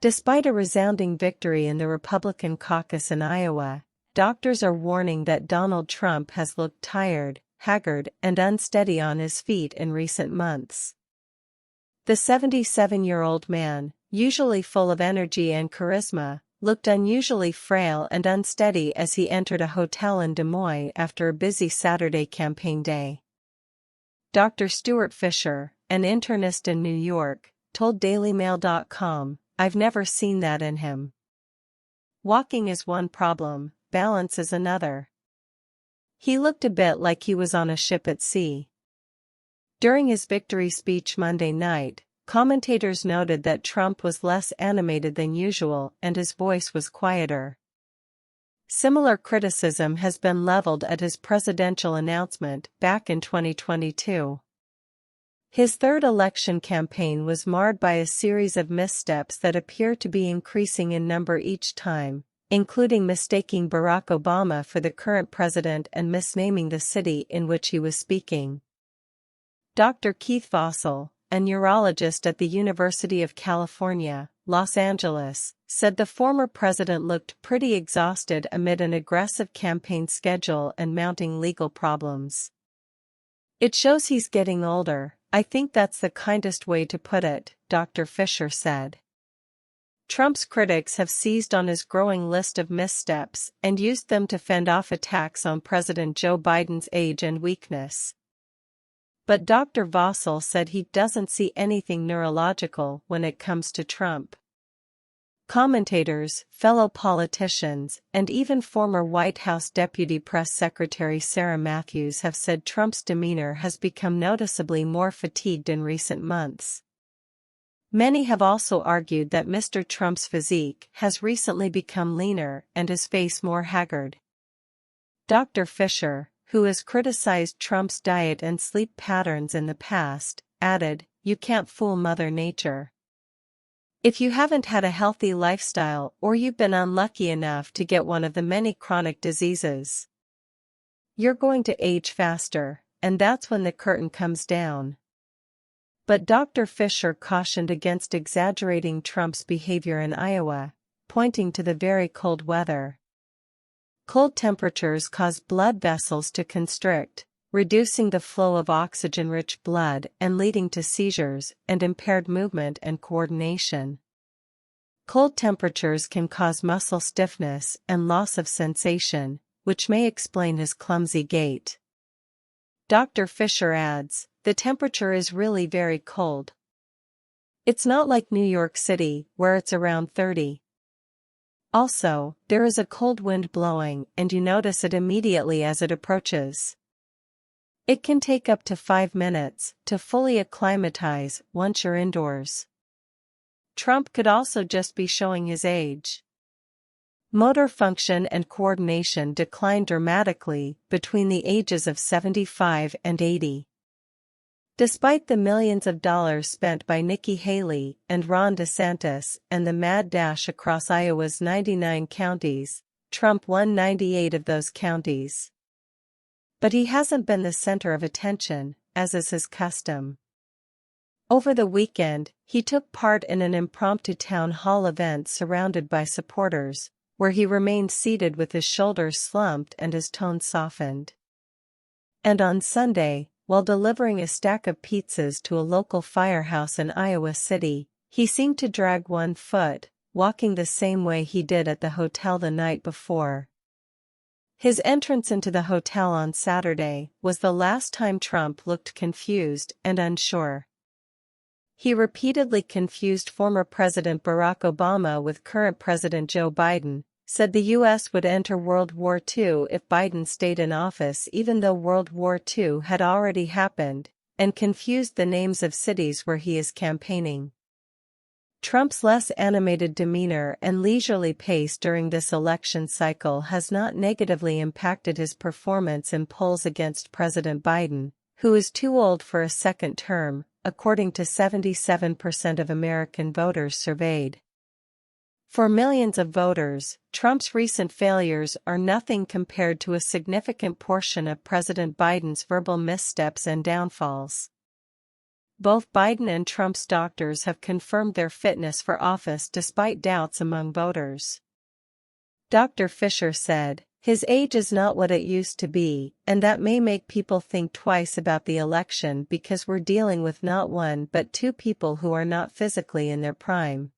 Despite a resounding victory in the Republican caucus in Iowa, doctors are warning that Donald Trump has looked tired, haggard, and unsteady on his feet in recent months. The 77-year-old man, usually full of energy and charisma, looked unusually frail and unsteady as he entered a hotel in Des Moines after a busy Saturday campaign day. Dr. Stuart Fisher, an internist in New York, told DailyMail.com, "I've never seen that in him. Walking is one problem, balance is another. He looked a bit like he was on a ship at sea." During his victory speech Monday night, commentators noted that Trump was less animated than usual and his voice was quieter. Similar criticism has been leveled at his presidential announcement back in 2022. His third election campaign was marred by a series of missteps that appear to be increasing in number each time, including mistaking Barack Obama for the current president and misnaming the city in which he was speaking. Dr. Keith Vossel, a neurologist at the University of California, Los Angeles, said the former president looked pretty exhausted amid an aggressive campaign schedule and mounting legal problems. "It shows he's getting older, I think that's the kindest way to put it," Dr. Fisher said. Trump's critics have seized on his growing list of missteps and used them to fend off attacks on President Joe Biden's age and weakness. But Dr. Vossel said he doesn't see anything neurological when it comes to Trump. Commentators, fellow politicians, and even former White House Deputy Press Secretary Sarah Matthews have said Trump's demeanor has become noticeably more fatigued in recent months. Many have also argued that Mr. Trump's physique has recently become leaner and his face more haggard. Dr. Fisher, who has criticized Trump's diet and sleep patterns in the past, added, "You can't fool Mother Nature. If you haven't had a healthy lifestyle or you've been unlucky enough to get one of the many chronic diseases, you're going to age faster, and that's when the curtain comes down." But Dr. Fisher cautioned against exaggerating Trump's behavior in Iowa, pointing to the very cold weather. Cold temperatures cause blood vessels to constrict, reducing the flow of oxygen-rich blood and leading to seizures and impaired movement and coordination. Cold temperatures can cause muscle stiffness and loss of sensation, which may explain his clumsy gait. Dr. Fisher adds, "The temperature is really very cold. It's not like New York City, where it's around 30. Also, there is a cold wind blowing and you notice it immediately as it approaches. It can take up to 5 minutes to fully acclimatize once you're indoors." Trump could also just be showing his age. Motor function and coordination declined dramatically between the ages of 75 and 80. Despite the millions of dollars spent by Nikki Haley and Ron DeSantis and the mad dash across Iowa's 99 counties, Trump won 98 of those counties. But he hasn't been the center of attention, as is his custom. Over the weekend, he took part in an impromptu town hall event surrounded by supporters, where he remained seated with his shoulders slumped and his tone softened. And on Sunday, while delivering a stack of pizzas to a local firehouse in Iowa City, he seemed to drag one foot, walking the same way he did at the hotel the night before. His entrance into the hotel on Saturday was the last time Trump looked confused and unsure. He repeatedly confused former President Barack Obama with current President Joe Biden, said the U.S. would enter World War II if Biden stayed in office even though World War II had already happened, and confused the names of cities where he is campaigning. Trump's less animated demeanor and leisurely pace during this election cycle has not negatively impacted his performance in polls against President Biden, who is too old for a second term, according to 77% of American voters surveyed. For millions of voters, Trump's recent failures are nothing compared to a significant portion of President Biden's verbal missteps and downfalls. Both Biden and Trump's doctors have confirmed their fitness for office despite doubts among voters. Dr. Fisher said, "His age is not what it used to be, and that may make people think twice about the election because we're dealing with not one but two people who are not physically in their prime.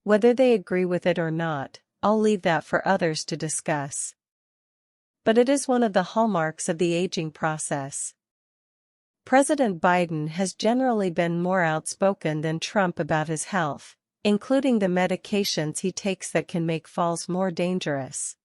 Whether they agree with it or not, I'll leave that for others to discuss. But it is one of the hallmarks of the aging process." President Biden has generally been more outspoken than Trump about his health, including the medications he takes that can make falls more dangerous.